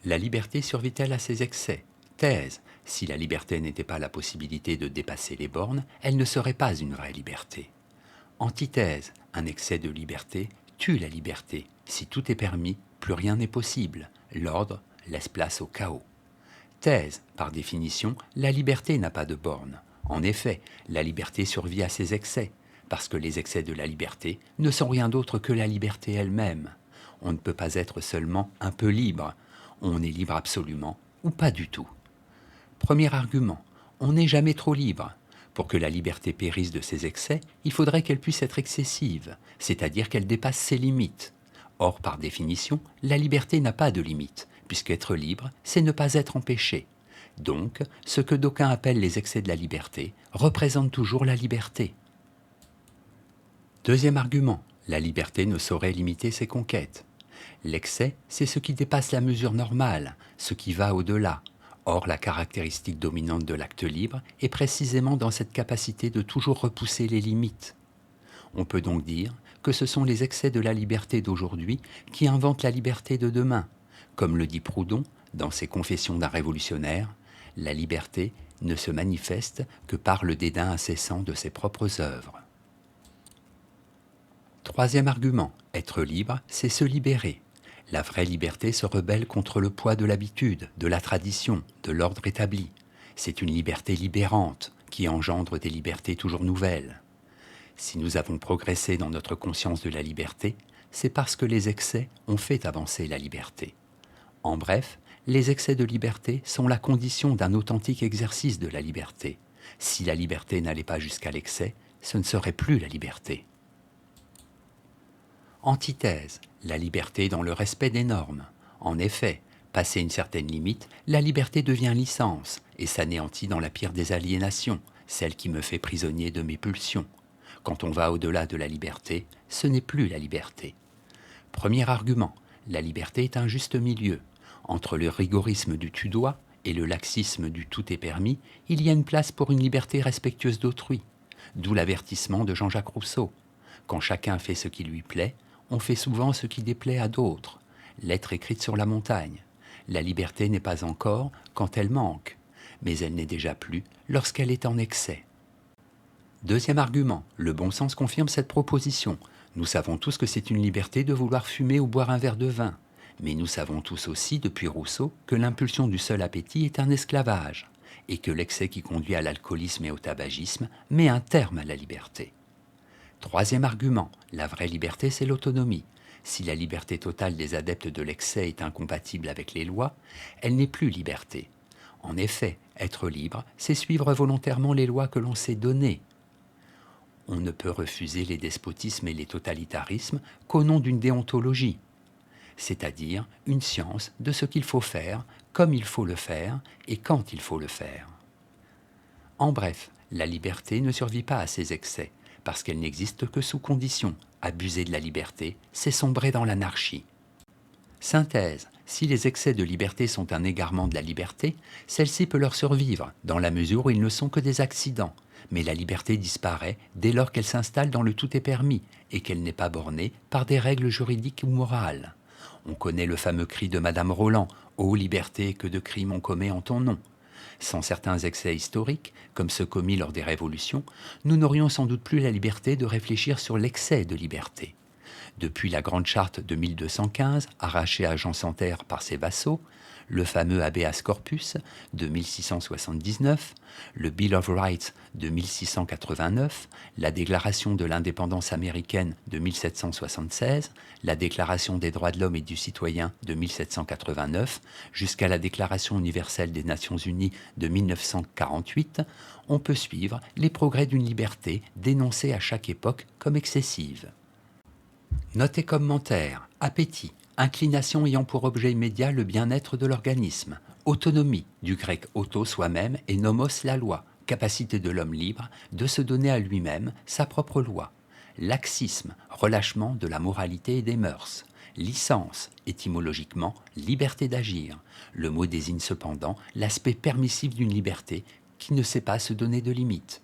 La liberté survit-elle à ses excès? Thèse. Si la liberté n'était pas la possibilité de dépasser les bornes, elle ne serait pas une vraie liberté. Antithèse. Un excès de liberté tue la liberté. Si tout est permis, plus rien n'est possible. L'ordre laisse place au chaos. Thèse. Par définition, la liberté n'a pas de bornes. En effet, la liberté survit à ses excès, parce que les excès de la liberté ne sont rien d'autre que la liberté elle-même. On ne peut pas être seulement un peu libre. On est libre absolument ou pas du tout. Premier argument, on n'est jamais trop libre. Pour que la liberté périsse de ses excès, il faudrait qu'elle puisse être excessive, c'est-à-dire qu'elle dépasse ses limites. Or, par définition, la liberté n'a pas de limite, puisqu'être libre, c'est ne pas être empêché. Donc, ce que d'aucuns appellent les excès de la liberté représente toujours la liberté. Deuxième argument, la liberté ne saurait limiter ses conquêtes. L'excès, c'est ce qui dépasse la mesure normale, ce qui va au-delà. Or, la caractéristique dominante de l'acte libre est précisément dans cette capacité de toujours repousser les limites. On peut donc dire que ce sont les excès de la liberté d'aujourd'hui qui inventent la liberté de demain. Comme le dit Proudhon dans ses Confessions d'un révolutionnaire, la liberté ne se manifeste que par le dédain incessant de ses propres œuvres. Troisième argument, être libre, c'est se libérer. La vraie liberté se rebelle contre le poids de l'habitude, de la tradition, de l'ordre établi. C'est une liberté libérante qui engendre des libertés toujours nouvelles. Si nous avons progressé dans notre conscience de la liberté, c'est parce que les excès ont fait avancer la liberté. En bref, les excès de liberté sont la condition d'un authentique exercice de la liberté. Si la liberté n'allait pas jusqu'à l'excès, ce ne serait plus la liberté. Antithèse, la liberté dans le respect des normes. En effet, passé une certaine limite, la liberté devient licence et s'anéantit dans la pire des aliénations, celle qui me fait prisonnier de mes pulsions. Quand on va au-delà de la liberté, ce n'est plus la liberté. Premier argument, la liberté est un juste milieu. Entre le rigorisme du tu dois et le laxisme du tout est permis, il y a une place pour une liberté respectueuse d'autrui. D'où l'avertissement de Jean-Jacques Rousseau. Quand chacun fait ce qui lui plaît, on fait souvent ce qui déplaît à d'autres. Lettre écrite sur la montagne. La liberté n'est pas encore quand elle manque, mais elle n'est déjà plus lorsqu'elle est en excès. Deuxième argument, le bon sens confirme cette proposition. Nous savons tous que c'est une liberté de vouloir fumer ou boire un verre de vin. Mais nous savons tous aussi, depuis Rousseau, que l'impulsion du seul appétit est un esclavage, et que l'excès qui conduit à l'alcoolisme et au tabagisme met un terme à la liberté. Troisième argument, la vraie liberté, c'est l'autonomie. Si la liberté totale des adeptes de l'excès est incompatible avec les lois, elle n'est plus liberté. En effet, être libre, c'est suivre volontairement les lois que l'on s'est données. On ne peut refuser les despotismes et les totalitarismes qu'au nom d'une déontologie, c'est-à-dire une science de ce qu'il faut faire, comme il faut le faire et quand il faut le faire. En bref, la liberté ne survit pas à ses excès, parce qu'elle n'existe que sous condition. Abuser de la liberté, c'est sombrer dans l'anarchie. Synthèse. Si les excès de liberté sont un égarement de la liberté, celle-ci peut leur survivre, dans la mesure où ils ne sont que des accidents. Mais la liberté disparaît dès lors qu'elle s'installe dans le tout est permis, et qu'elle n'est pas bornée par des règles juridiques ou morales. On connaît le fameux cri de Madame Roland, « Ô liberté, que de crimes on commet en ton nom !» Sans certains excès historiques, comme ceux commis lors des révolutions, nous n'aurions sans doute plus la liberté de réfléchir sur l'excès de liberté. Depuis la Grande Charte de 1215, arrachée à Jean Santerre par ses vassaux, le fameux Habeas Corpus de 1679, le Bill of Rights de 1689, la Déclaration de l'indépendance américaine de 1776, la Déclaration des droits de l'homme et du citoyen de 1789, jusqu'à la Déclaration universelle des Nations unies de 1948, on peut suivre les progrès d'une liberté dénoncée à chaque époque comme excessive. Note et commentaire, appétit, inclination ayant pour objet immédiat le bien-être de l'organisme, autonomie, du grec auto soi-même et nomos la loi, capacité de l'homme libre de se donner à lui-même sa propre loi, laxisme, relâchement de la moralité et des mœurs, licence, étymologiquement liberté d'agir. Le mot désigne cependant l'aspect permissif d'une liberté qui ne sait pas se donner de limites.